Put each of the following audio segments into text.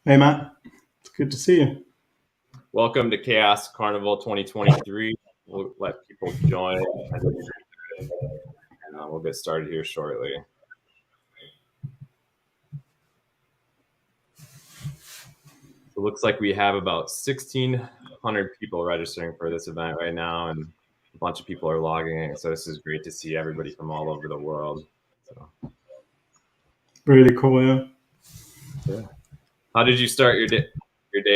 Hey, Matt. It's good to see you. Welcome to Chaos Carnival 2023. We'll let people join and we'll get started here shortly. It looks like we have about 1,600 people registering for this event right now, and a bunch of people are logging in. So this is great to see everybody from all over the world. So, Really cool, yeah. How did you start your day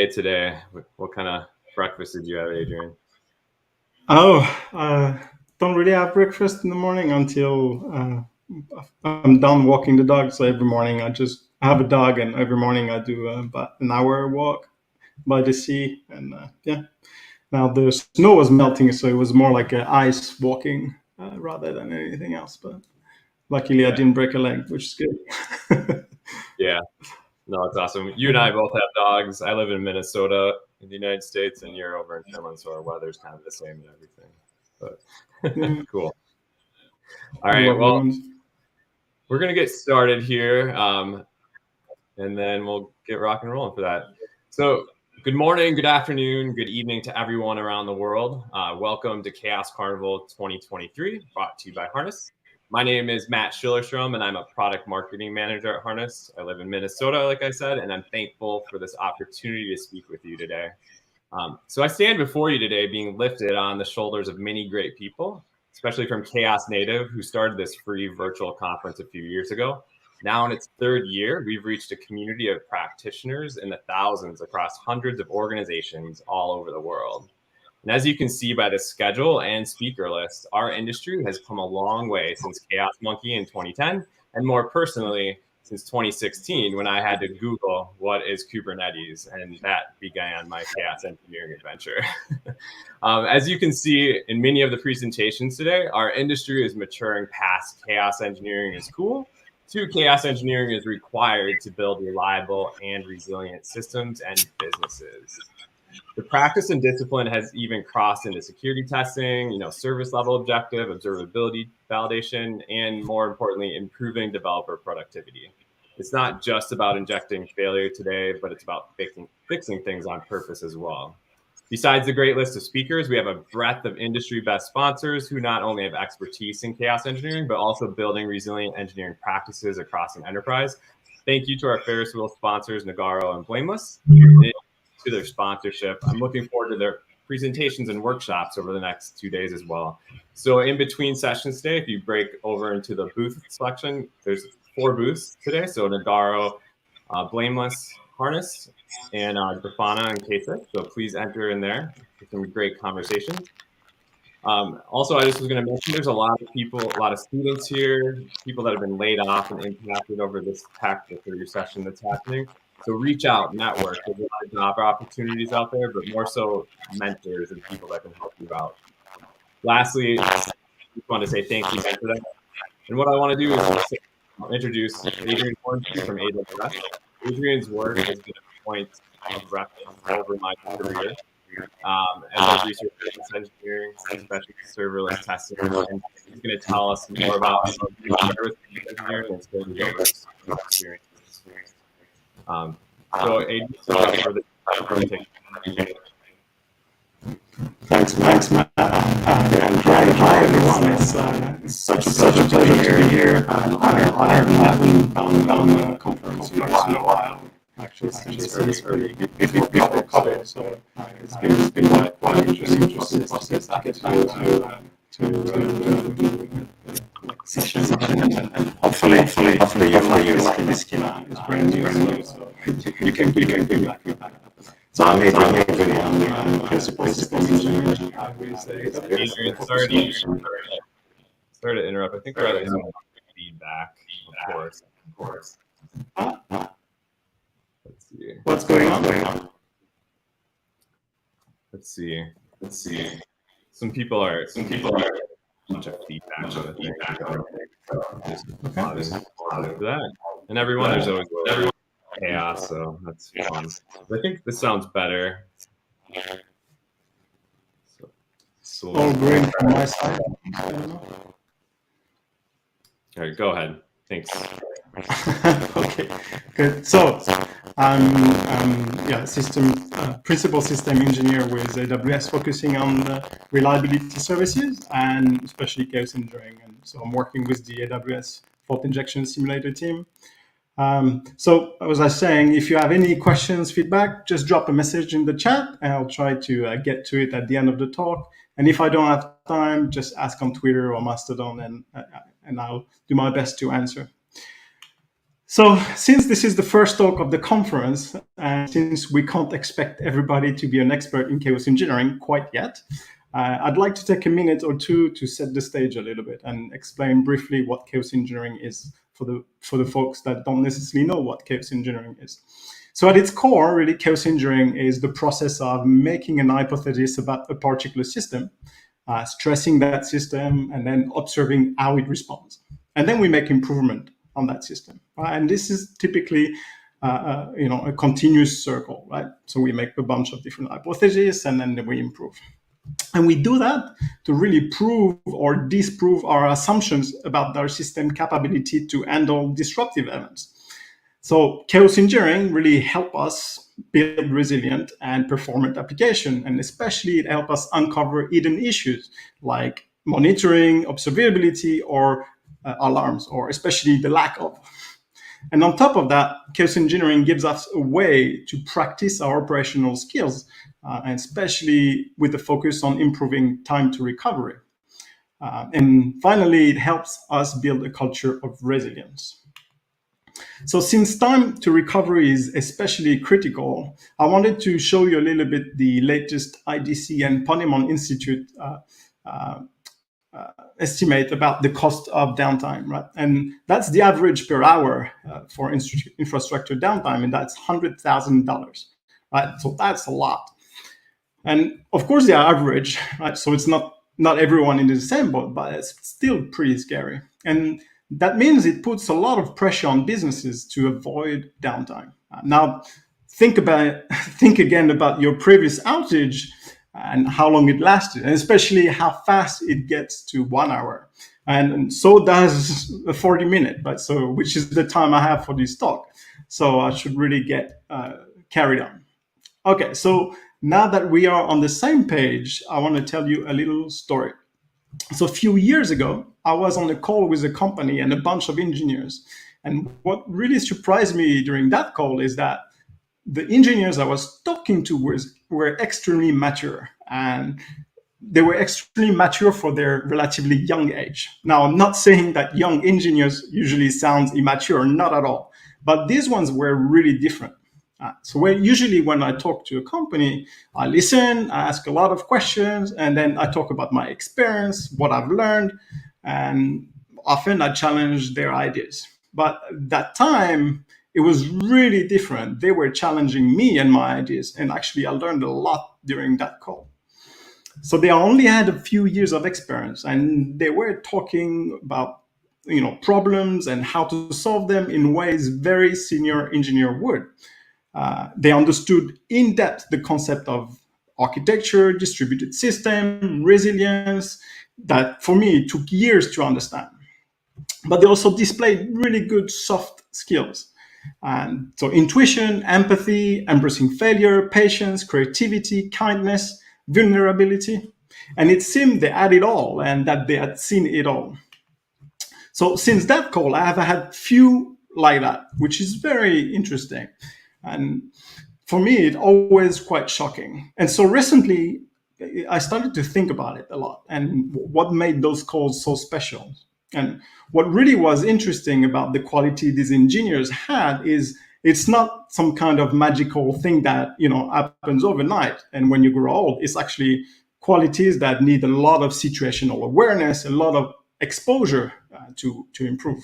today? What kind of breakfast did you have, Adrian? Don't really have breakfast in the morning until I'm done walking the dog. So every morning I have a dog, and every morning I do about an hour walk by the sea. And now the snow was melting, so it was more like a ice walking rather than anything else. But luckily I didn't break a leg, which is good. Yeah. No, it's awesome. You and I both have dogs. I live in Minnesota in the United States, and you're over in Finland, so our weather's kind of the same and everything. But cool. All right, well, we're going to get started here, and then we'll get rock and rolling for that. So good morning, good afternoon, good evening to everyone around the world. Welcome to Chaos Carnival 2023, brought to you by Harness. My name is Matt Schillerstrom, and I'm a product marketing manager at Harness. I live in Minnesota, like I said, and I'm thankful for this opportunity to speak with you today. So I stand before you today being lifted on the shoulders of many great people, especially from Chaos Native, who started this free virtual conference a few years ago. Now in its third year, we've reached a community of practitioners in the thousands across hundreds of organizations all over the world. And as you can see by the schedule and speaker list, our industry has come a long way since Chaos Monkey in 2010, and more personally, since 2016, when I had to Google what is Kubernetes, and that began my Chaos Engineering adventure. As you can see in many of the presentations today, our industry is maturing past Chaos Engineering is cool to Chaos Engineering is required to build reliable and resilient systems and businesses. The practice and discipline has even crossed into security testing, service level objective, observability validation, and more importantly, improving developer productivity. It's not just about injecting failure today, but it's about fixing things on purpose as well. Besides the great list of speakers, we have a breadth of industry best sponsors who not only have expertise in chaos engineering, but also building resilient engineering practices across an enterprise. Thank you to our Ferris wheel sponsors, Nagarro and Blameless, to their sponsorship. I'm looking forward to their presentations and workshops over the next 2 days as well. So in between sessions today, if you break over into the booth selection, there's 4 booths today. So Nagarro, Blameless, Harness, and Grafana and Kasich. So please enter in there for some great conversations. Also, I just was going to mention there's a lot of people, a lot of students here, people that have been laid off and impacted over this tactical recession that's happening. So reach out, network. There's a lot of job opportunities out there, but more so mentors and people that can help you out. Lastly, I just want to say thank you for that. And what I want to do is introduce Adrian Hornsby from AWS. Adrian's work has been a point of reference over my career as a researcher in engineering, especially serverless testing. And he's going to tell us more about service engineering and serverless experience. So Adrian, for the presentation. Thanks, Matt. And hi, everyone. It's such a pleasure to be here. I haven't done a conference in a while. Actually, since early before COVID, so it's been quite interesting process to get to do sessions, and hopefully this is brand new, so you can give back. So I'm Adrian. I'm principal engineer at Adrian, sorry to interrupt. I think we're having some feedback, of course. Let's see. What's going on? Let's see. Some people are a bunch of feedback. So just for that. And everyone, there's always chaos, so that's fun. I think this sounds better. So All green from my side. All right, go ahead. Thanks. Okay, good. So I'm principal system engineer with AWS, focusing on the reliability services and especially chaos engineering. And so I'm working with the AWS fault injection simulator team. So as I was saying, if you have any questions, feedback, just drop a message in the chat and I'll try to get to it at the end of the talk. And if I don't have time, just ask on Twitter or Mastodon and I'll do my best to answer. So since this is the first talk of the conference, and since we can't expect everybody to be an expert in chaos engineering quite yet, I'd like to take a minute or two to set the stage a little bit and explain briefly what chaos engineering is for the folks that don't necessarily know what chaos engineering is. So at its core, really, chaos engineering is the process of making an hypothesis about a particular system, stressing that system, and then observing how it responds. And then we make improvement on that system. And this is typically a continuous circle, right? So we make a bunch of different hypotheses and then we improve. And we do that to really prove or disprove our assumptions about our system capability to handle disruptive events. So chaos engineering really helps us build resilient and performant application, and especially it helps us uncover hidden issues like monitoring, observability, or alarms, or especially the lack of. And on top of that, chaos engineering gives us a way to practice our operational skills, and especially with the focus on improving time to recovery. And finally, it helps us build a culture of resilience. So since time to recovery is especially critical, I wanted to show you a little bit the latest IDC and Ponemon Institute estimate about the cost of downtime, right? And that's the average per hour for infrastructure downtime, and that's $100,000, right? So that's a lot. And of course, they are average, right? So it's not everyone in the same boat, but it's still pretty scary. And that means it puts a lot of pressure on businesses to avoid downtime. Now, think again about your previous outage and how long it lasted, and especially how fast it gets to 1 hour. And so does a 40-minute, but so which is the time I have for this talk. So I should really get carried on. Okay, so now that we are on the same page, I want to tell you a little story. So a few years ago, I was on a call with a company and a bunch of engineers. And what really surprised me during that call is that the engineers I was talking to were extremely mature, and they were extremely mature for their relatively young age. Now, I'm not saying that young engineers usually sound immature, not at all, but these ones were really different. So usually when I talk to a company, I listen, I ask a lot of questions, and then I talk about my experience, what I've learned, and often I challenge their ideas. But that time, it was really different. They were challenging me and my ideas, and actually I learned a lot during that call. So they only had a few years of experience, and they were talking about problems and how to solve them in ways very senior engineer would. They understood in depth the concept of architecture, distributed system, resilience, that for me took years to understand. But they also displayed really good soft skills. And so intuition, empathy, embracing failure, patience, creativity, kindness, vulnerability. And it seemed they had it all and that they had seen it all. So since that call, I have had few like that, which is very interesting. And for me, it's always quite shocking. And so recently, I started to think about it a lot and what made those calls so special. And what really was interesting about the quality these engineers had is it's not some kind of magical thing that happens overnight. And when you grow old, it's actually qualities that need a lot of situational awareness, a lot of exposure to improve.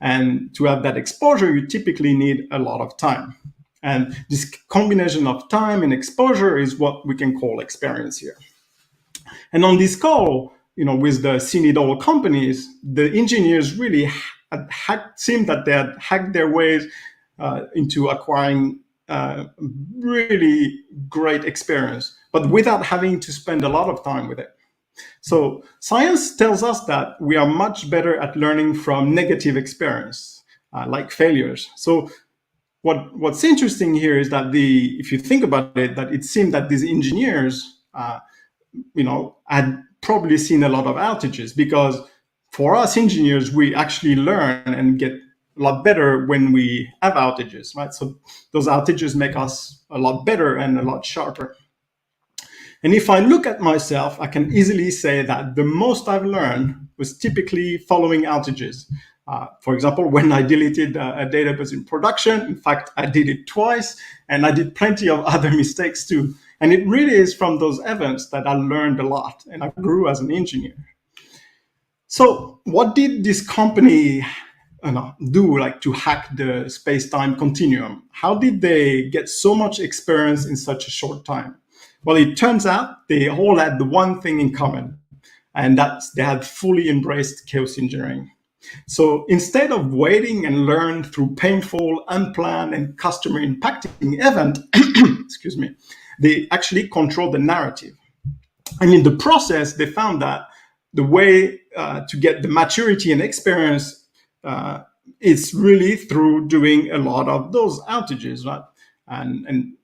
And to have that exposure, you typically need a lot of time. And this combination of time and exposure is what we can call experience here. And on this call, with the seen-it-all companies, the engineers really seemed that they had hacked their ways into acquiring really great experience, but without having to spend a lot of time with it. So science tells us that we are much better at learning from negative experience, like failures. So what's interesting here is that if you think about it, that it seemed that these engineers, had probably seen a lot of outages, because for us engineers, we actually learn and get a lot better when we have outages, right? So those outages make us a lot better and a lot sharper. And if I look at myself, I can easily say that the most I've learned was typically following outages. For example, when I deleted a database in production, in fact, I did it twice, and I did plenty of other mistakes too. And it really is from those events that I learned a lot, and I grew as an engineer. So what did this company do, like, to hack the space-time continuum? How did they get so much experience in such a short time? Well, it turns out they all had the one thing in common, and that's they had fully embraced chaos engineering. So instead of waiting and learn through painful, unplanned, and customer impacting event, excuse me, they actually control the narrative. And in the process, they found that the way to get the maturity and experience is really through doing a lot of those outages, right? And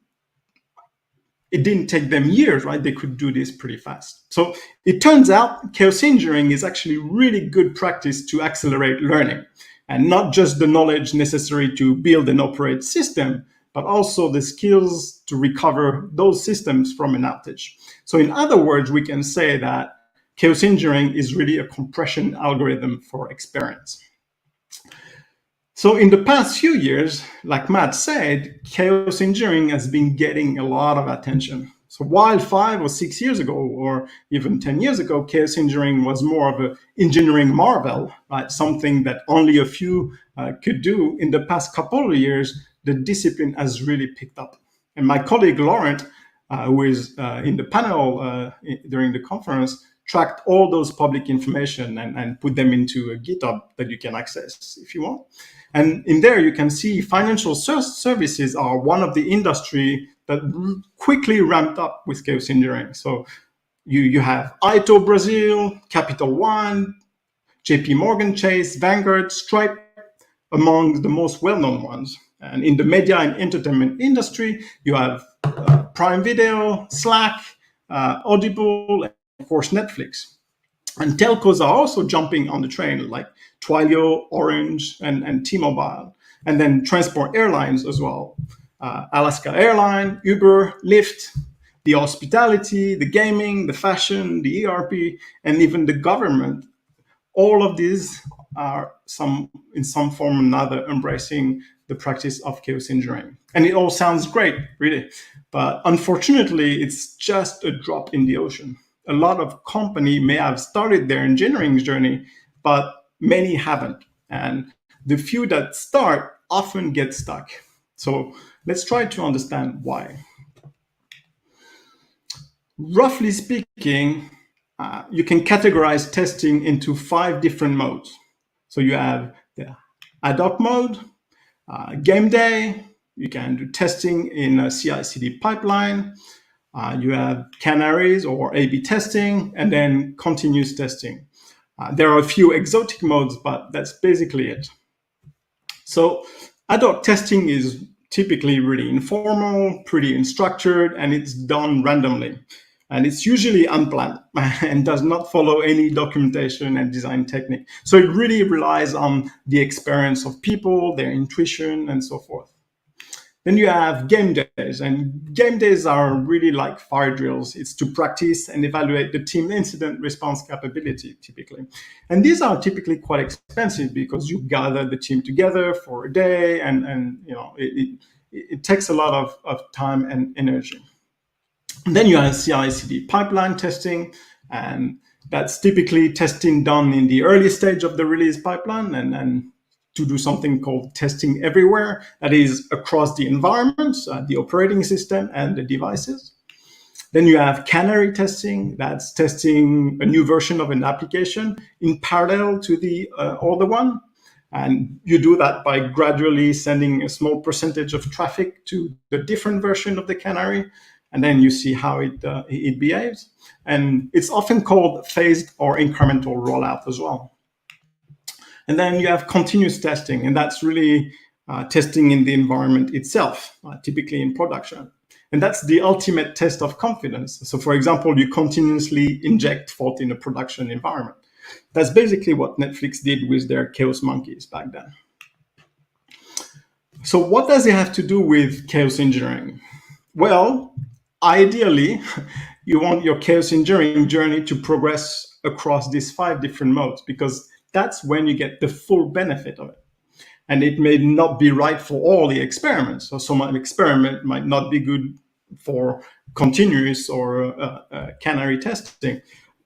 it didn't take them years, right? They could do this pretty fast. So it turns out chaos engineering is actually really good practice to accelerate learning, and not just the knowledge necessary to build and operate system, but also the skills to recover those systems from an outage. So in other words, we can say that chaos engineering is really a compression algorithm for experience. So in the past few years, like Matt said, chaos engineering has been getting a lot of attention. So while 5 or 6 years ago, or even 10 years ago, chaos engineering was more of an engineering marvel, right? Something that only a few could do. In the past couple of years, the discipline has really picked up. And my colleague Laurent, who is in the panel during the conference, tracked all those public information and put them into a GitHub that you can access if you want. And in there, you can see financial services are one of the industry that quickly ramped up with chaos engineering. So you have Ito Brazil, Capital One, JP Morgan Chase, Vanguard, Stripe, among the most well-known ones. And in the media and entertainment industry, you have Prime Video, Slack, Audible, and of course, Netflix. And telcos are also jumping on the train, like Twilio, Orange, and T-Mobile. And then transport airlines as well. Alaska Airline, Uber, Lyft, the hospitality, the gaming, the fashion, the ERP, and even the government. All of these are in some form or another embracing the practice of chaos engineering. And it all sounds great, really. But unfortunately, it's just a drop in the ocean. A lot of companies may have started their engineering journey, but many haven't. And the few that start often get stuck. So let's try to understand why. Roughly speaking, you can categorize testing into 5 different modes. So you have the ad hoc mode, game day, you can do testing in a CI/CD pipeline, you have canaries or A/B testing, and then continuous testing. There are a few exotic modes, but that's basically it. So ad hoc testing is typically really informal, pretty unstructured, and it's done randomly. And it's usually unplanned and does not follow any documentation and design technique. So it really relies on the experience of people, their intuition, and so forth. Then you have game days, and game days are really like fire drills. It's to practice and evaluate the team incident response capability, typically. And these are typically quite expensive because you gather the team together for a day, and it takes a lot of time and energy. And then you have CI/CD pipeline testing, and that's typically testing done in the early stage of the release pipeline, and to do something called testing everywhere, that is across the environments, the operating system, and the devices. Then you have canary testing, that's testing a new version of an application in parallel to the older one. And you do that by gradually sending a small percentage of traffic to the different version of the canary, and then you see how it behaves. And it's often called phased or incremental rollout as well. And then you have continuous testing, and that's really testing in the environment itself, typically in production. And that's the ultimate test of confidence. So for example, you continuously inject fault in a production environment. That's basically what Netflix did with their Chaos monkeys back then. So what does it have to do with chaos engineering? Well, ideally, you want your chaos engineering journey to progress across these 5 different modes, because that's when you get the full benefit of it. And it may not be right for all the experiments. So some experiment might not be good for continuous or canary testing.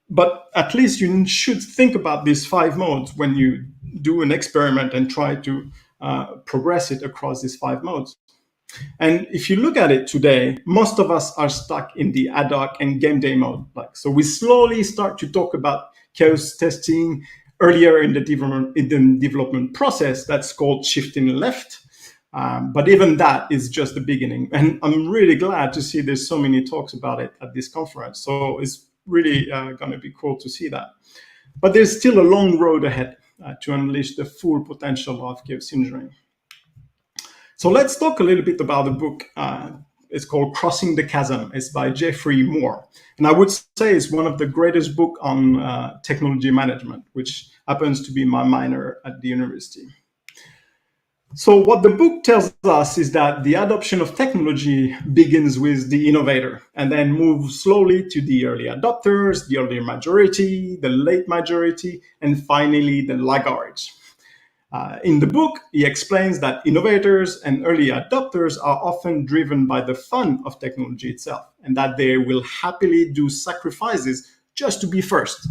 But at least you should think about these 5 modes when you do an experiment and try to progress it across these 5 modes. And if you look at it today, most of us are stuck in the ad hoc and game day mode. So we slowly start to talk about chaos testing earlier in the development process. That's called shifting left. But even that is just the beginning. And I'm really glad to see there's so many talks about it at this conference. So it's really going to be cool to see that. But there's still a long road ahead to unleash the full potential of chaos engineering. So let's talk a little bit about the book. It's called Crossing the Chasm. It's by Jeffrey Moore. And I would say it's one of the greatest books on technology management, which happens to be my minor at the university. So what the book tells us is that the adoption of technology begins with the innovator and then moves slowly to the early adopters, the early majority, the late majority, and finally the laggards. In the book, he explains that innovators and early adopters are often driven by the fun of technology itself, and that they will happily do sacrifices just to be first.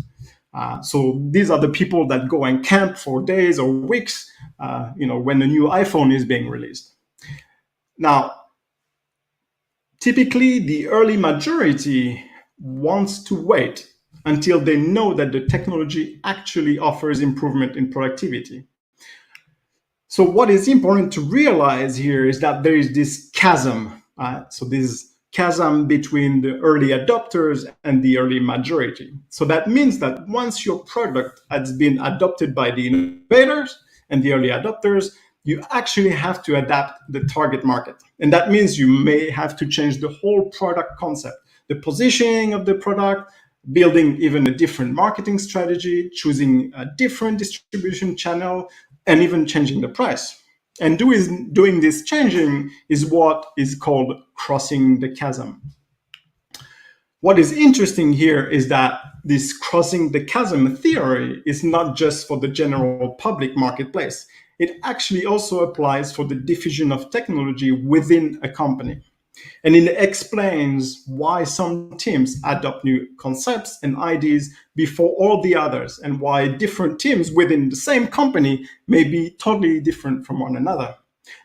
So these are the people that go and camp for days or weeks, when the new iPhone is being released. Now, typically the early majority wants to wait until they know that the technology actually offers improvement in productivity. So what is important to realize here is that there is this chasm. So this chasm between the early adopters and the early majority. So that means that once your product has been adopted by the innovators and the early adopters, you actually have to adapt the target market. And that means you may have to change the whole product concept, the positioning of the product, building even a different marketing strategy, choosing a different distribution channel, and even changing the price. And doing this changing is what is called crossing the chasm. What is interesting here is that this crossing the chasm theory is not just for the general public marketplace. It actually also applies for the diffusion of technology within a company. And it explains why some teams adopt new concepts and ideas before all the others, and why different teams within the same company may be totally different from one another.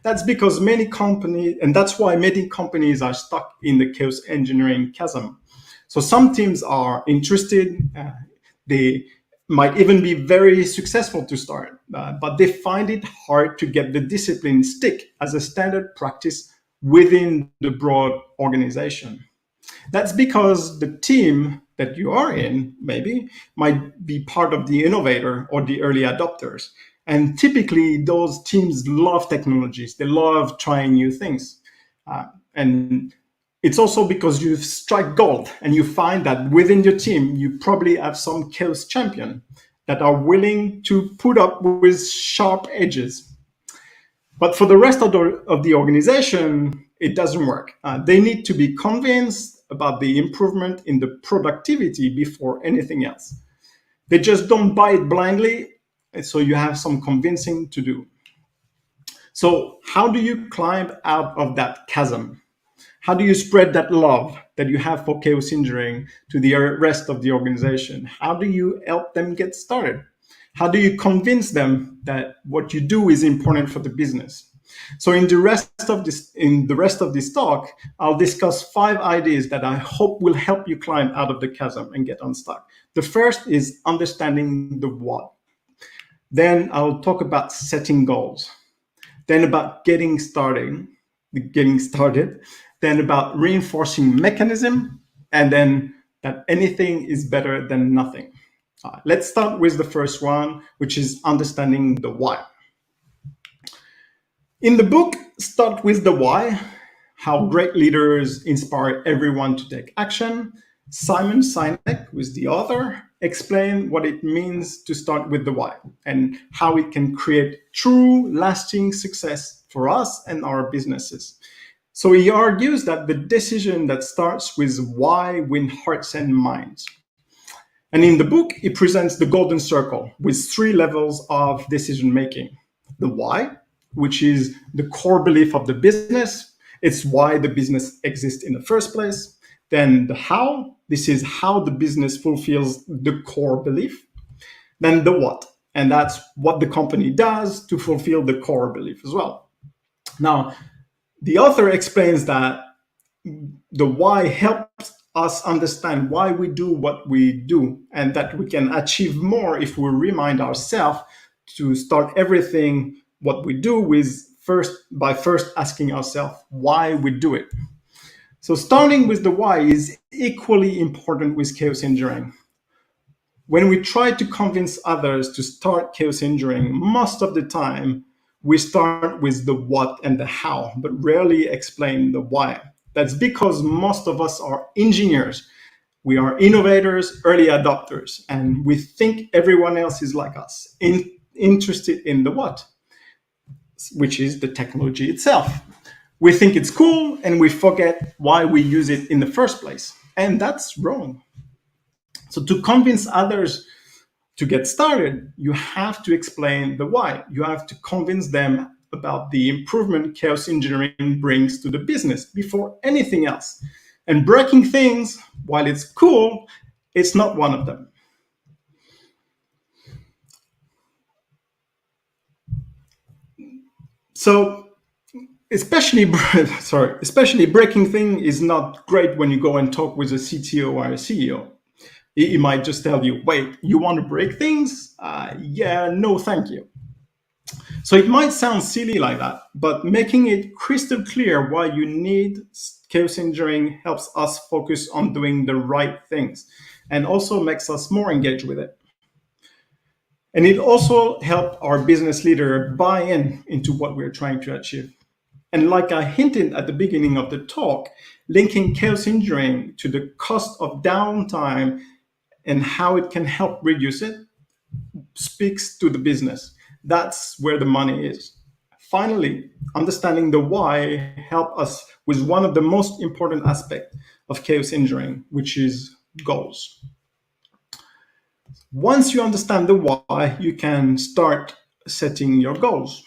That's because that's why many companies are stuck in the chaos engineering chasm. So some teams are interested, they might even be very successful to start, but they find it hard to get the discipline stick as a standard practice within the broad organization. That's because the team that you are in maybe might be part of the innovator or the early adopters. And typically those teams love technologies. They love trying new things. And it's also because you strike gold and you find that within your team, you probably have some chaos champion that are willing to put up with sharp edges. But for the rest of the organization, it doesn't work. They need to be convinced about the improvement in the productivity before anything else. They just don't buy it blindly, so you have some convincing to do. So how do you climb out of that chasm? How do you spread that love that you have for chaos engineering to the rest of the organization? How do you help them get started? How do you convince them that what you do is important for the business? So in the rest of this talk, I'll discuss 5 ideas that I hope will help you climb out of the chasm and get unstuck. The first is understanding the what. Then I'll talk about setting goals. Then about getting started. Then about reinforcing mechanism, and then that anything is better than nothing. Let's start with the first one, which is understanding the why. In the book, Start with the Why, How Great Leaders Inspire Everyone to Take Action, Simon Sinek, who is the author, explained what it means to start with the why and how it can create true, lasting success for us and our businesses. So he argues that the decision that starts with why wins hearts and minds. And in the book, he presents the golden circle with 3 levels of decision making. The why, which is the core belief of the business. It's why the business exists in the first place. Then the how, this is how the business fulfills the core belief. Then the what, and that's what the company does to fulfill the core belief as well. Now, the author explains that the why helps us understand why we do what we do, and that we can achieve more if we remind ourselves to start everything what we do with first asking ourselves why we do it. So starting with the why is equally important with chaos engineering. When we try to convince others to start chaos engineering, most of the time we start with the what and the how, but rarely explain the why. That's because most of us are engineers. We are innovators, early adopters, and we think everyone else is like us, interested in the what, which is the technology itself. We think it's cool and we forget why we use it in the first place. And that's wrong. So to convince others to get started, you have to explain the why. You have to convince them about the improvement chaos engineering brings to the business before anything else. And breaking things, while it's cool, it's not one of them. So especially breaking thing is not great when you go and talk with a CTO or a CEO. He might just tell you, wait, you want to break things? Yeah, no, thank you. So it might sound silly like that, but making it crystal clear why you need chaos engineering helps us focus on doing the right things and also makes us more engaged with it. And it also helps our business leader buy into what we're trying to achieve. And like I hinted at the beginning of the talk, linking chaos engineering to the cost of downtime and how it can help reduce it speaks to the business. That's where the money is. Finally, understanding the why helps us with one of the most important aspects of chaos engineering, which is goals. Once you understand the why, you can start setting your goals.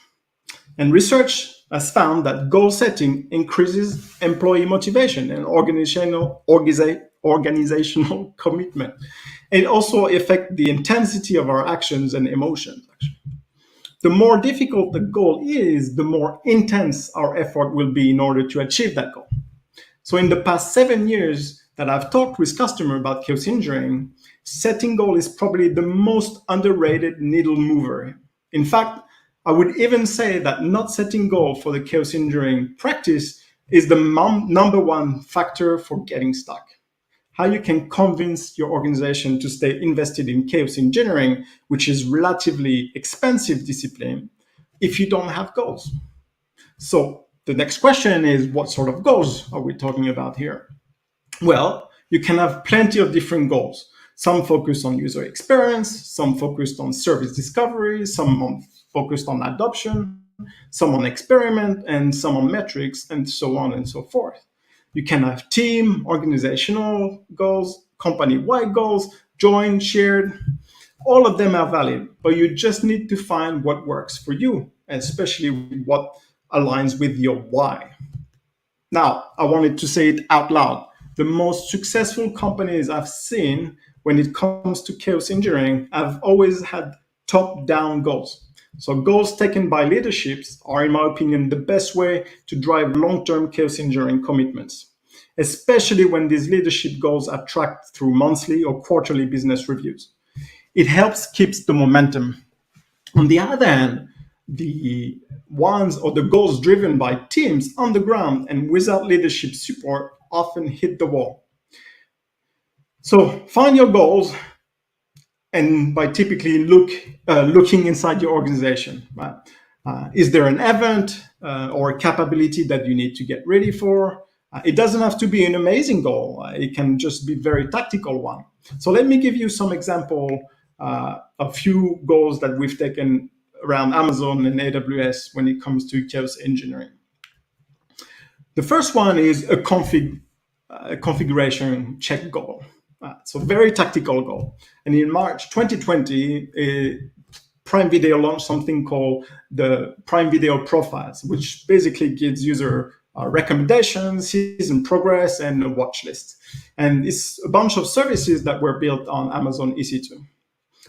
And research has found that goal setting increases employee motivation and organizational commitment. It also affects the intensity of our actions and emotions. Actually, the more difficult the goal is, the more intense our effort will be in order to achieve that goal. So in the past 7 years that I've talked with customers about chaos engineering, setting goal is probably the most underrated needle mover. In fact, I would even say that not setting goal for the chaos engineering practice is the number one factor for getting stuck. How you can convince your organization to stay invested in chaos engineering, which is relatively expensive discipline, if you don't have goals. So the next question is, what sort of goals are we talking about here? Well, you can have plenty of different goals. Some focus on user experience, some focused on service discovery, some focused on adoption, some on experiment, and some on metrics, and so on and so forth. You can have team, organizational goals, company-wide goals, joint, shared. All of them are valid, but you just need to find what works for you, especially what aligns with your why. Now, I wanted to say it out loud. The most successful companies I've seen when it comes to chaos engineering have always had top-down goals. So goals taken by leaderships are, in my opinion, the best way to drive long-term chaos engineering commitments, especially when these leadership goals are tracked through monthly or quarterly business reviews. It helps keep the momentum. On the other hand, the ones or the goals driven by teams on the ground and without leadership support often hit the wall. So find your goals, and by typically looking inside your organization. Right? Is there an event or a capability that you need to get ready for? It doesn't have to be an amazing goal. It can just be a very tactical one. So let me give you some example, a few goals that we've taken around Amazon and AWS when it comes to chaos engineering. The first one is a configuration check goal. So very tactical goal. And in March 2020, Prime Video launched something called the Prime Video Profiles, which basically gives user recommendations, season progress, and a watch list. And it's a bunch of services that were built on Amazon EC2.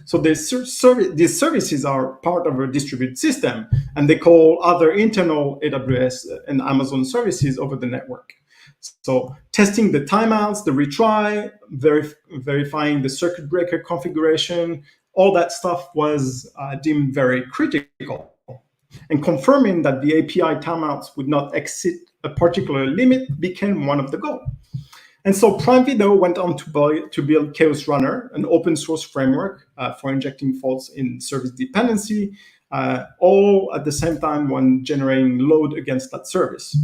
So these services are part of a distributed system, and they call other internal AWS and Amazon services over the network. So testing the timeouts, the retry, verifying the circuit breaker configuration, all that stuff was deemed very critical. And confirming that the API timeouts would not exceed a particular limit became one of the goals. And so Prime Video went on to build Chaos Runner, an open source framework for injecting faults in service dependency, all at the same time when generating load against that service.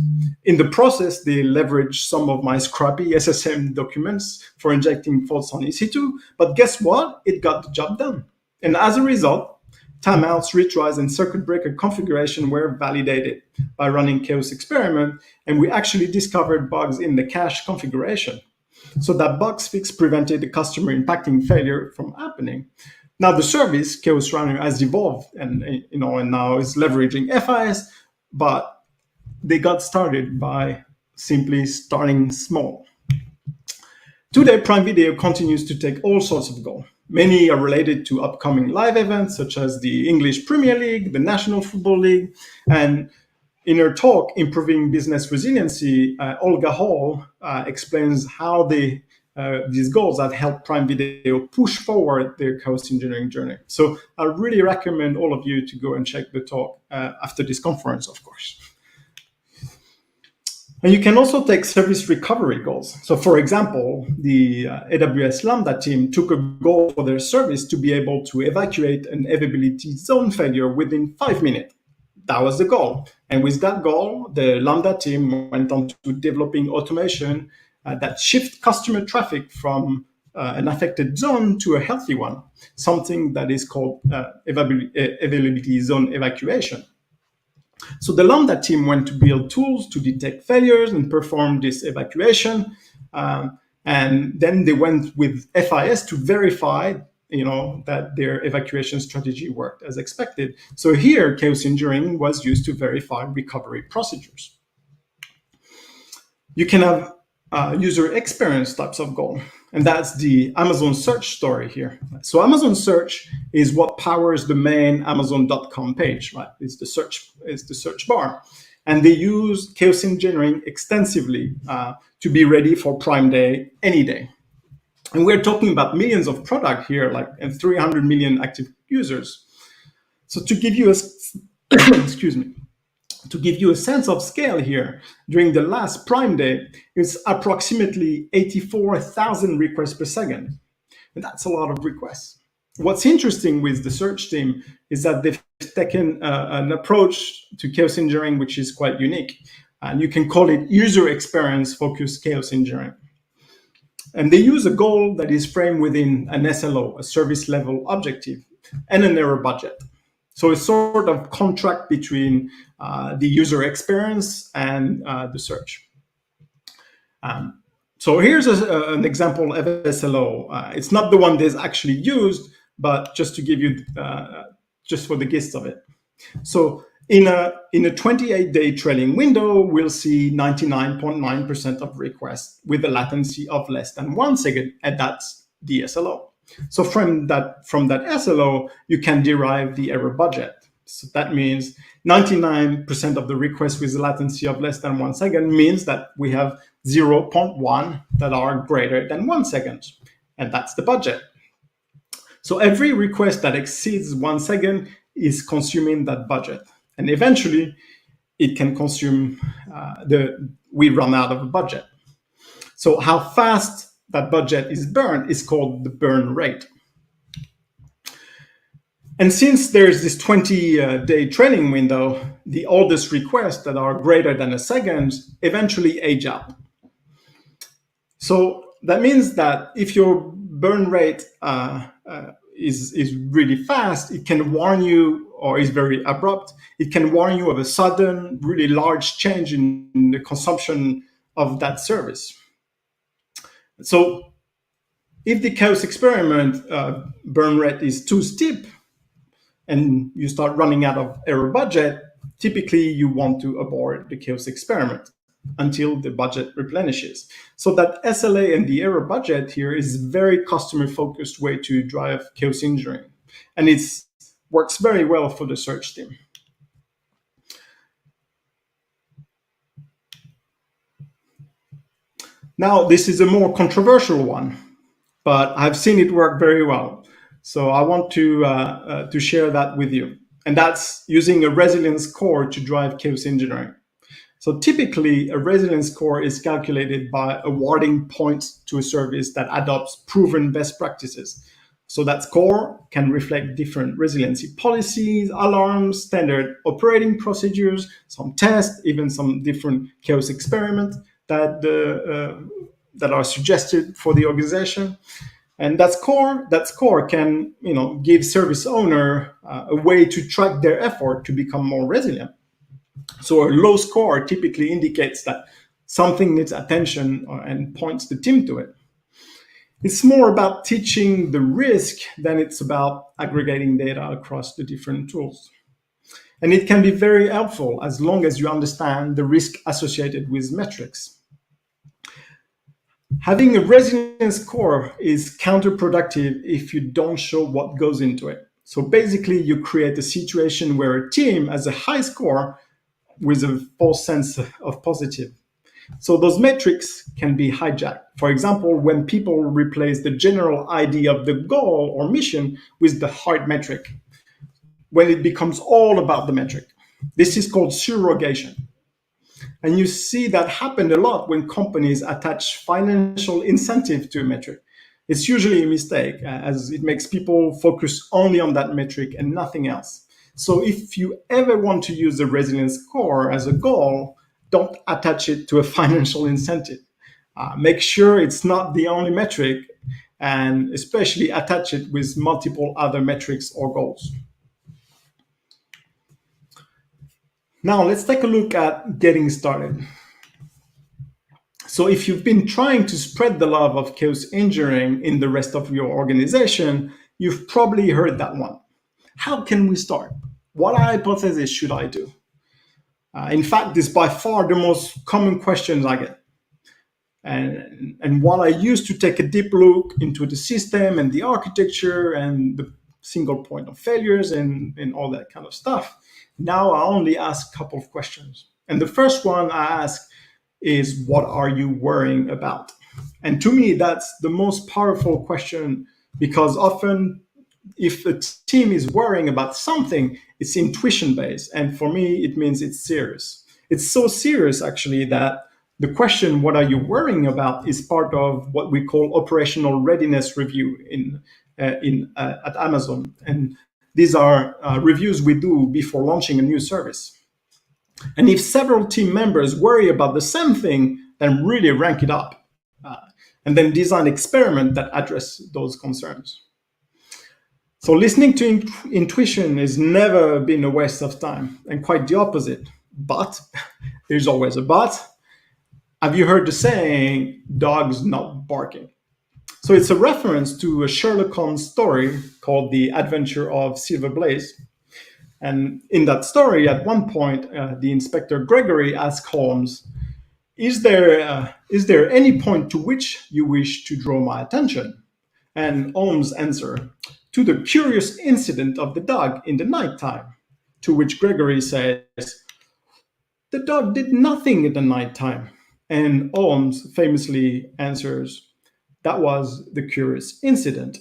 In the process, they leveraged some of my scrappy SSM documents for injecting faults on EC2, but guess what? It got the job done. And as a result, timeouts, retries, and circuit breaker configuration were validated by running Chaos experiment, and we actually discovered bugs in the cache configuration. So that bug fix prevented the customer impacting failure from happening. Now the service, Chaos Runner, has evolved and now is leveraging FIS, but they got started by simply starting small. Today, Prime Video continues to take all sorts of goals. Many are related to upcoming live events, such as the English Premier League, the National Football League. And in her talk, Improving Business Resiliency, Olga Hall explains how these goals have helped Prime Video push forward their chaos engineering journey. So I really recommend all of you to go and check the talk after this conference, of course. And you can also take service recovery goals. So for example, the AWS Lambda team took a goal for their service to be able to evacuate an availability zone failure within 5 minutes. That was the goal. And with that goal, the Lambda team went on to developing automation that shift customer traffic from an affected zone to a healthy one, something that is called availability zone evacuation. So the Lambda team went to build tools to detect failures and perform this evacuation. And then they went with FIS to verify that their evacuation strategy worked as expected. So here, chaos engineering was used to verify recovery procedures. You can have user experience types of goal, and that's the Amazon search story here. So Amazon search is what powers the main Amazon.com page, right? It's the search bar. And they use chaos engineering extensively to be ready for Prime Day any day. And we're talking about millions of products here, and 300 million active users. So to give you a to give you a sense of scale here, during the last Prime Day, it's approximately 84,000 requests per second. And that's a lot of requests. What's interesting with the search team is that they've taken an approach to chaos engineering, which is quite unique. And you can call it user experience focused chaos engineering. And they use a goal that is framed within an SLO, a service level objective, and an error budget. So it's sort of contract between the user experience and the search. So here's an example of SLO. It's not the one that's actually used, but just to give you, just for the gist of it. So in a 28-day trailing window, we'll see 99.9% of requests with a latency of less than 1 second, and that's the SLO. So from that SLO, you can derive the error budget. So that means 99% of the requests with a latency of less than 1 second means that we have 0.1 that are greater than 1 second, and that's the budget. So every request that exceeds 1 second is consuming that budget. And eventually, it can consume, we run out of a budget. So how fast that budget is burned is called the burn rate. And since there's this 20-day training window, the oldest requests that are greater than a second eventually age out. So that means that if your burn rate is really fast, it can warn you, or is very abrupt, it can warn you of a sudden, really large change in the consumption of that service. So if the Chaos experiment burn rate is too steep and you start running out of error budget, typically you want to abort the Chaos experiment until the budget replenishes. So that SLA and the error budget here is a very customer-focused way to drive Chaos engineering. And it works very well for the search team. Now, this is a more controversial one, but I've seen it work very well. So I want to share that with you. And that's using a resilience score to drive Chaos engineering. So typically, a resilience score is calculated by awarding points to a service that adopts proven best practices. So that score can reflect different resiliency policies, alarms, standard operating procedures, some tests, even some different Chaos experiments that are suggested for the organization. And that score can, give service owner a way to track their effort to become more resilient. So a low score typically indicates that something needs attention and points the team to it. It's more about teaching the risk than it's about aggregating data across the different tools. And it can be very helpful as long as you understand the risk associated with metrics. Having a resilience score is counterproductive if you don't show what goes into it. So basically, you create a situation where a team has a high score with a false sense of positive. So those metrics can be hijacked. For example, when people replace the general idea of the goal or mission with the hard metric, when it becomes all about the metric. This is called surrogation. And you see that happen a lot when companies attach financial incentive to a metric. It's usually a mistake, as it makes people focus only on that metric and nothing else. So if you ever want to use the resilience score as a goal, don't attach it to a financial incentive. Make sure it's not the only metric, and especially attach it with multiple other metrics or goals. Now let's take a look at getting started. So if you've been trying to spread the love of Chaos engineering in the rest of your organization, you've probably heard that one. How can we start? What hypothesis should I do? In fact, this is by far the most common questions I get. And while I used to take a deep look into the system and the architecture and the single point of failures and all that kind of stuff, now I only ask a couple of questions. And the first one I ask is, what are you worrying about? And to me, that's the most powerful question, because often if a team is worrying about something, it's intuition based. And for me, it means it's serious. It's so serious, actually, that the question, what are you worrying about, is part of what we call operational readiness review at Amazon. And these are reviews we do before launching a new service. And if several team members worry about the same thing, then really rank it up and then design experiments that address those concerns. So listening to intuition has never been a waste of time, and quite the opposite. But there's always a but. Have you heard the saying, dogs not barking? So it's a reference to a Sherlock Holmes story called The Adventure of Silver Blaze. And in that story, at one point, the Inspector Gregory asked Holmes, is there any point to which you wish to draw my attention? And Holmes answered, to the curious incident of the dog in the nighttime. To which Gregory says, the dog did nothing in the nighttime. And Holmes famously answers, that was the curious incident.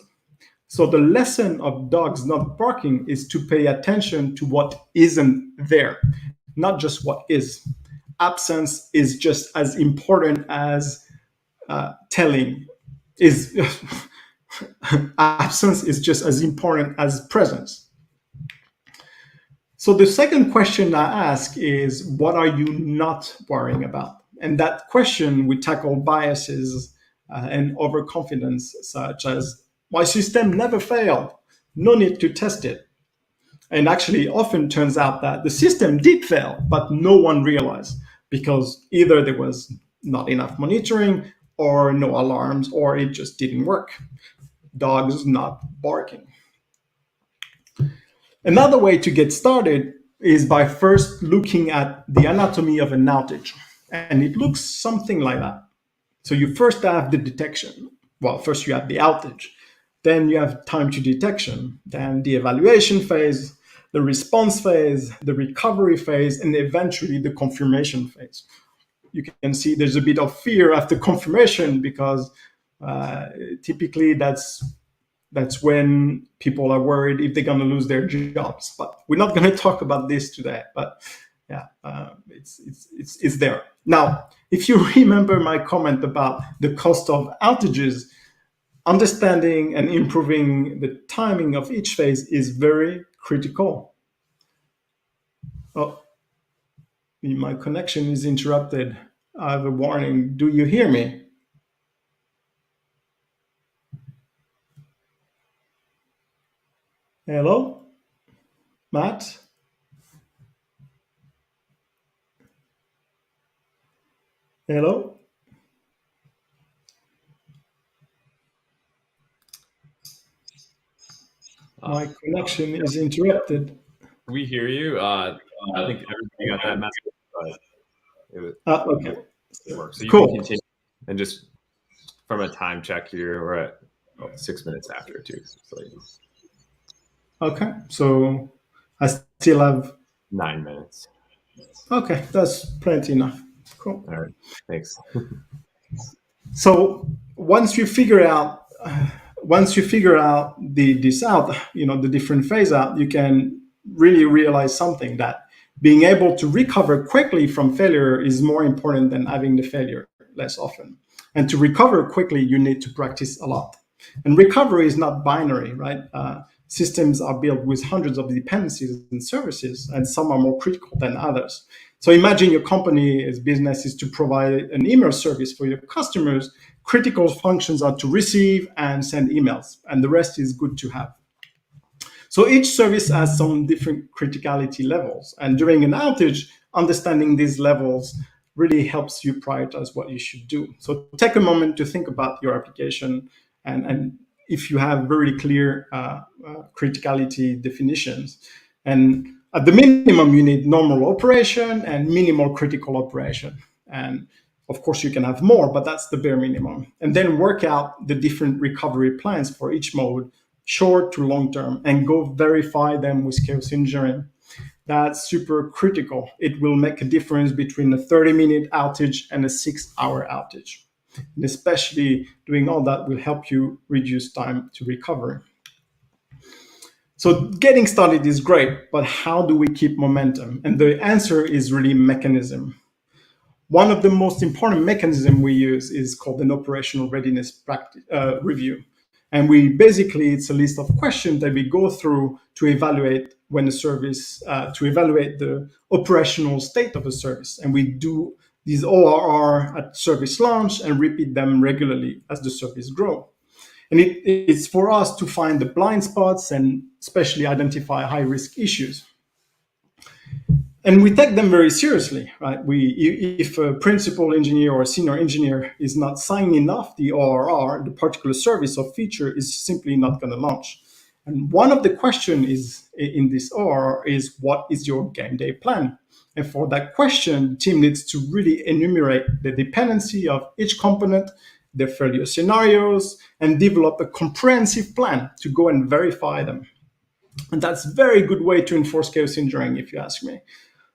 So the lesson of dogs not barking is to pay attention to what isn't there, not just what is. Absence is just as important as telling. Absence is just as important as presence. So the second question I ask is, what are you not worrying about? And that question, we tackle biases and overconfidence, such as, my system never failed, no need to test it. And actually, often turns out that the system did fail, but no one realized, because either there was not enough monitoring, or no alarms, or it just didn't work. Dogs not barking. Another way to get started is by first looking at the anatomy of an outage. And it looks something like that. So you first have the detection. Well, first you have the outage. Then you have time to detection. Then the evaluation phase, the response phase, the recovery phase, and eventually the confirmation phase. You can see there's a bit of fear after confirmation, because typically that's when people are worried if they're going to lose their jobs. But we're not going to talk about this today. But yeah, it's there. Now, if you remember my comment about the cost of outages, understanding and improving the timing of each phase is very critical. Oh, my connection is interrupted. I have a warning. Do you hear me? Hello? Matt? Hello? My connection is interrupted. We hear you. I think everybody got that message, but Okay. it works. So you Cool. can continue, and just from a time check here, we're at 6 minutes after too. So Okay, so I still have 9 minutes. Okay, that's plenty enough. Cool. All right, thanks. So once you figure out this out, the different phase out, you can really realize something, that being able to recover quickly from failure is more important than having the failure less often. And to recover quickly, you need to practice a lot. And recovery is not binary, right? Systems are built with hundreds of dependencies and services, and some are more critical than others. So imagine your company's business is to provide an email service for your customers. Critical functions are to receive and send emails, and the rest is good to have. So each service has some different criticality levels, and during an outage, understanding these levels really helps you prioritize what you should do. So take a moment to think about your application, and if you have very clear criticality definitions. And at the minimum, you need normal operation and minimal critical operation. And of course, you can have more, but that's the bare minimum. And then work out the different recovery plans for each mode, short to long term, and go verify them with Chaos Engineering. That's super critical. It will make a difference between a 30-minute outage and a 6-hour outage. And especially doing all that will help you reduce time to recover. So getting started is great, but how do we keep momentum? And the answer is really mechanism. One of the most important mechanisms we use is called an operational readiness review. And it's a list of questions that we go through to evaluate to evaluate the operational state of a service. And we do these ORR at service launch and repeat them regularly as the service grows. And it's for us to find the blind spots and especially identify high-risk issues. And we take them very seriously, right? If a principal engineer or a senior engineer is not signing off the ORR, the particular service or feature is simply not going to launch. And one of the questions in this ORR is, what is your game day plan? And for that question, the team needs to really enumerate the dependency of each component, their failure scenarios, and develop a comprehensive plan to go and verify them. And that's a very good way to enforce chaos engineering, if you ask me.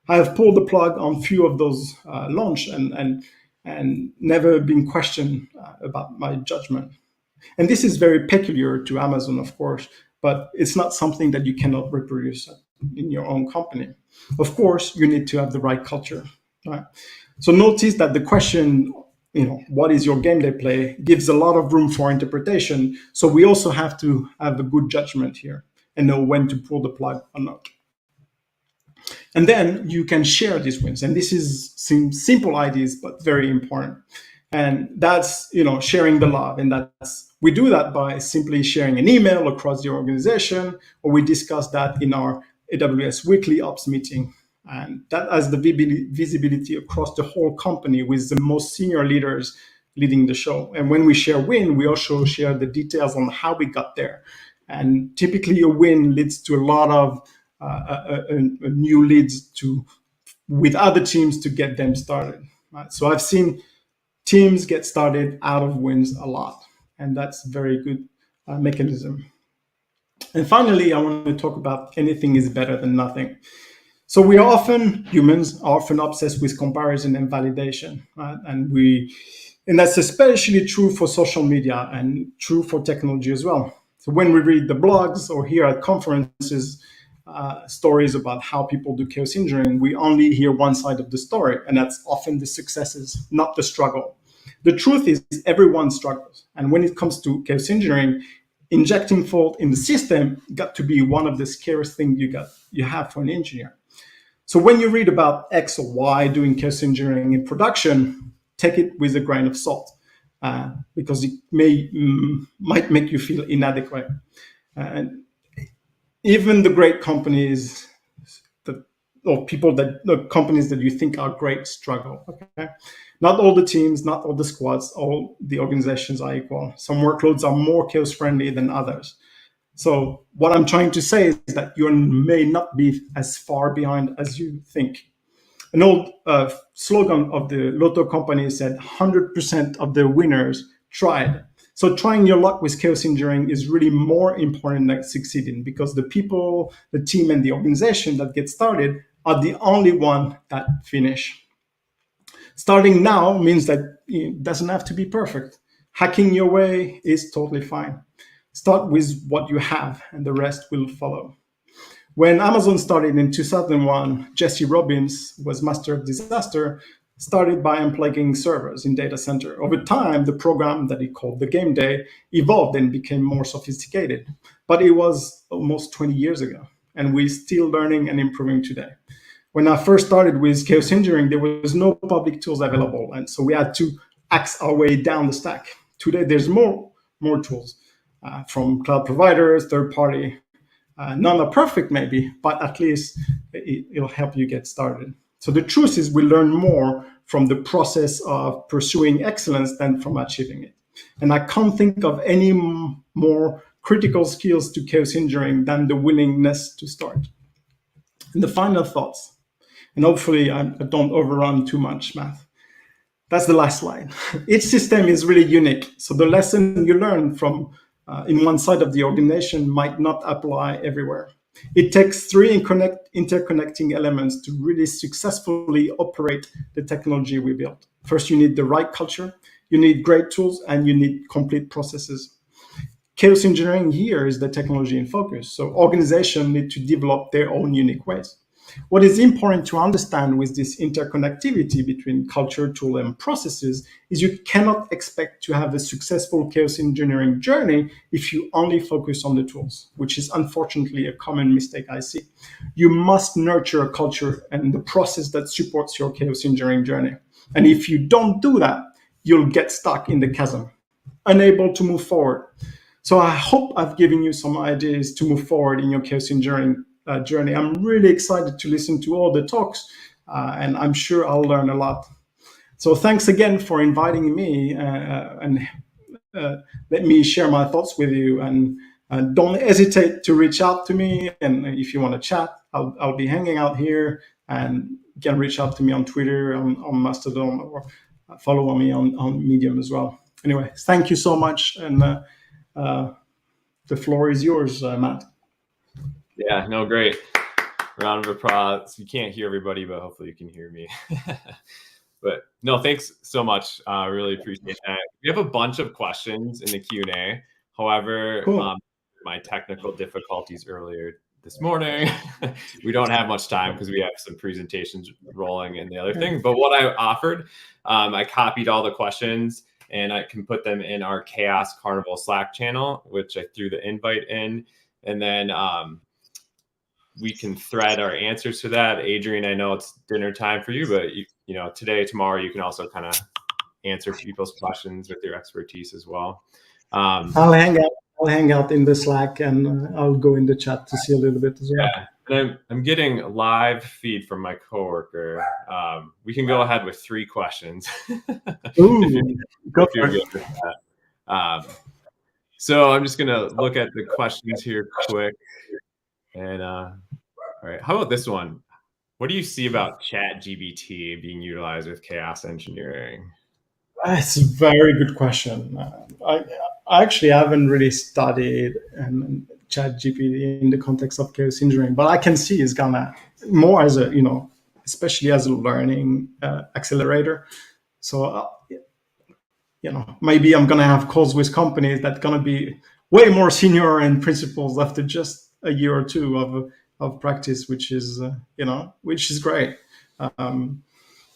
I have pulled the plug on few of those launch and never been questioned about my judgment. And this is very peculiar to Amazon, of course, but it's not something that you cannot reproduce in your own company. Of course, you need to have the right culture, right? So notice that the question, what is your game day play, gives a lot of room for interpretation. So we also have to have a good judgment here and know when to pull the plug or not. And then you can share these wins. And this is simple ideas, but very important. And that's, sharing the love. And we do that by simply sharing an email across the organization, or we discuss that in our AWS weekly ops meeting. And that has the visibility across the whole company with the most senior leaders leading the show. And when we share win, we also share the details on how we got there. And typically a win leads to a lot of new leads with other teams to get them started. Right? So I've seen teams get started out of wins a lot, and that's a very good mechanism. And finally, I want to talk about anything is better than nothing. So humans are often obsessed with comparison and validation, right? And that's especially true for social media and true for technology as well. So when we read the blogs or hear at conferences stories about how people do chaos engineering, we only hear one side of the story, and that's often the successes, not the struggle. The truth is everyone struggles. And when it comes to chaos engineering, injecting fault in the system got to be one of the scariest things you have for an engineer. So when you read about X or Y doing chaos engineering in production, take it with a grain of salt, because it might make you feel inadequate. And even the great companies, the companies that you think are great struggle. Okay, not all the teams, not all the squads, all the organizations are equal. Some workloads are more chaos friendly than others. So what I'm trying to say is that you may not be as far behind as you think. An old slogan of the Lotto company said 100% of the winners tried. So trying your luck with chaos engineering is really more important than succeeding, because the people, the team, and the organization that get started are the only one that finish. Starting now means that it doesn't have to be perfect. Hacking your way is totally fine. Start with what you have, and the rest will follow. When Amazon started in 2001, Jesse Robbins was master of disaster, started by unplugging servers in data center. Over time, the program that he called the game day evolved and became more sophisticated. But it was almost 20 years ago, and we're still learning and improving today. When I first started with chaos engineering, there was no public tools available, and so we had to axe our way down the stack. Today, there's more tools from cloud providers, third party. None are perfect, maybe, but at least it'll help you get started. So the truth is we learn more from the process of pursuing excellence than from achieving it. And I can't think of any more critical skills to chaos engineering than the willingness to start. And the final thoughts, and hopefully I don't overrun too much, Matt. That's the last slide. Each system is really unique. So the lesson you learn from in one side of the organization might not apply everywhere. It takes three interconnecting elements to really successfully operate the technology we built. First, you need the right culture, you need great tools, and you need complete processes. Chaos engineering here is the technology in focus. So organizations need to develop their own unique ways. What is important to understand with this interconnectivity between culture, tool, and processes is you cannot expect to have a successful chaos engineering journey if you only focus on the tools, which is unfortunately a common mistake I see. You must nurture a culture and the process that supports your chaos engineering journey. And if you don't do that, you'll get stuck in the chasm, unable to move forward. So I hope I've given you some ideas to move forward in your chaos engineering journey. I'm really excited to listen to all the talks, and I'm sure I'll learn a lot. So thanks again for inviting me and let me share my thoughts with you. And don't hesitate to reach out to me. And if you want to chat, I'll be hanging out here, and you can reach out to me on Twitter, on Mastodon, or follow me on Medium as well. Anyway, thank you so much. And the floor is yours, Matt. Yeah, no, great. Round of applause. You can't hear everybody, but hopefully you can hear me. But no, thanks so much. Really appreciate that. We have a bunch of questions in the Q&A. However, cool. My technical difficulties earlier this morning, we don't have much time because we have some presentations rolling and the other thing. But what I offered, I copied all the questions and I can put them in our Chaos Carnival Slack channel, which I threw the invite in. And then we can thread our answers to that. Adrian, I know it's dinner time for you, but today, tomorrow, you can also kind of answer people's questions with your expertise as well. I'll hang out in the Slack, and I'll go in the chat to see a little bit as well. Yeah, and I'm getting a live feed from my coworker. We can go ahead with 3 questions. Ooh, go if you're good with that. So I'm just gonna look at the questions here quick. And all right, how about this one? What do you see about ChatGPT being utilized with chaos engineering? That's a very good question. I actually haven't really studied ChatGPT in the context of chaos engineering, but I can see it's gonna more as a especially as a learning accelerator. So maybe I'm gonna have calls with companies that gonna be way more senior and principals after just a year or two of practice, which is great.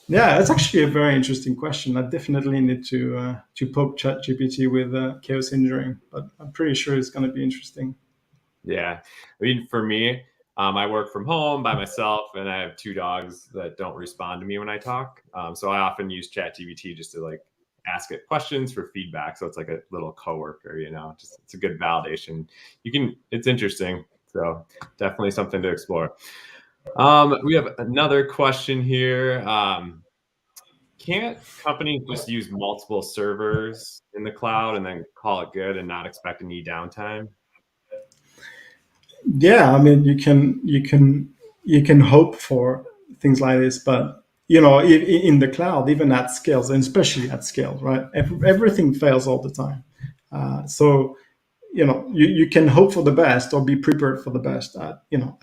Yeah, it's actually a very interesting question. I definitely need to poke ChatGPT with chaos engineering, but I'm pretty sure it's going to be interesting. Yeah, I mean, for me, I work from home by myself, and I have 2 dogs that don't respond to me when I talk. So I often use ChatGPT just to ask it questions for feedback. So it's like a little coworker, just it's a good validation. It's interesting. So definitely something to explore. We have another question here. Can't companies just use multiple servers in the cloud and then call it good and not expect any downtime? Yeah, I mean, you can hope for things like this, but in the cloud, even at scales, and especially at scale, right? Everything fails all the time. So you can hope for the best or be prepared for the best. I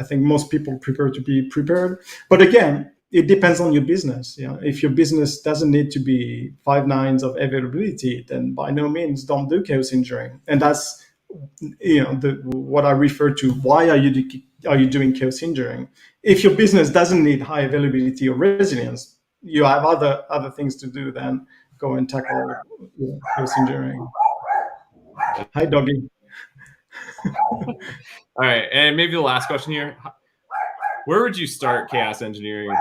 think most people prefer to be prepared, but again, it depends on your business. If your business doesn't need to be 5 nines of availability, then by no means don't do chaos engineering. And that's what I refer to. Why are you doing chaos engineering? If your business doesn't need high availability or resilience, you have other things to do than go and tackle chaos engineering. Hi, doggy. All right, and maybe the last question here. Where would you start chaos engineering?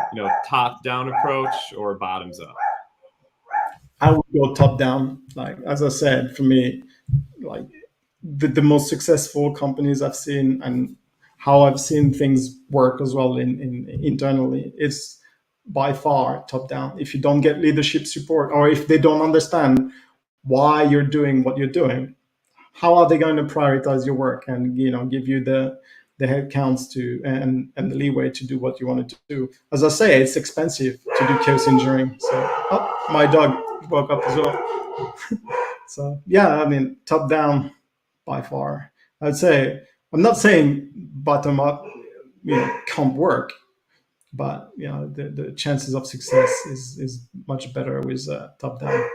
Top-down approach or bottoms-up? I would go top-down. As I said, for me, the most successful companies I've seen and how I've seen things work as well in internally, it's by far top-down. If you don't get leadership support, or if they don't understand why you're doing what you're doing, how are they going to prioritize your work and give you the head counts and the leeway to do what you want to do? As I say, it's expensive to do chaos engineering. So my dog woke up as well. So yeah, I mean, top down by far. I'd say, I'm not saying bottom up can't work, but the chances of success is much better with top down.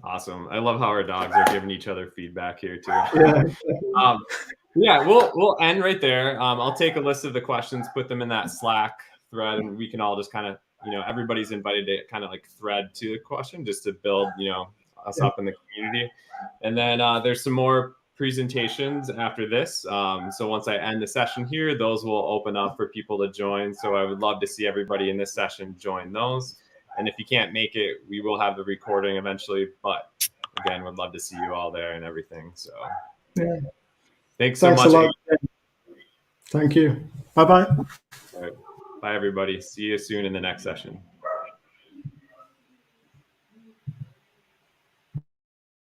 Awesome. I love how our dogs are giving each other feedback here too. Yeah. Yeah, we'll end right there. I'll take a list of the questions, put them in that Slack thread, and we can all just kind of, everybody's invited to kind of thread to the question just to build, us up in the community. And then there's some more presentations after this. So once I end the session here, those will open up for people to join. So I would love to see everybody in this session join those. And if you can't make it, we will have the recording eventually. But again, would love to see you all there and everything. So yeah. Thanks so much. A lot. Thank you. Bye-bye. All right. Bye, everybody. See you soon in the next session.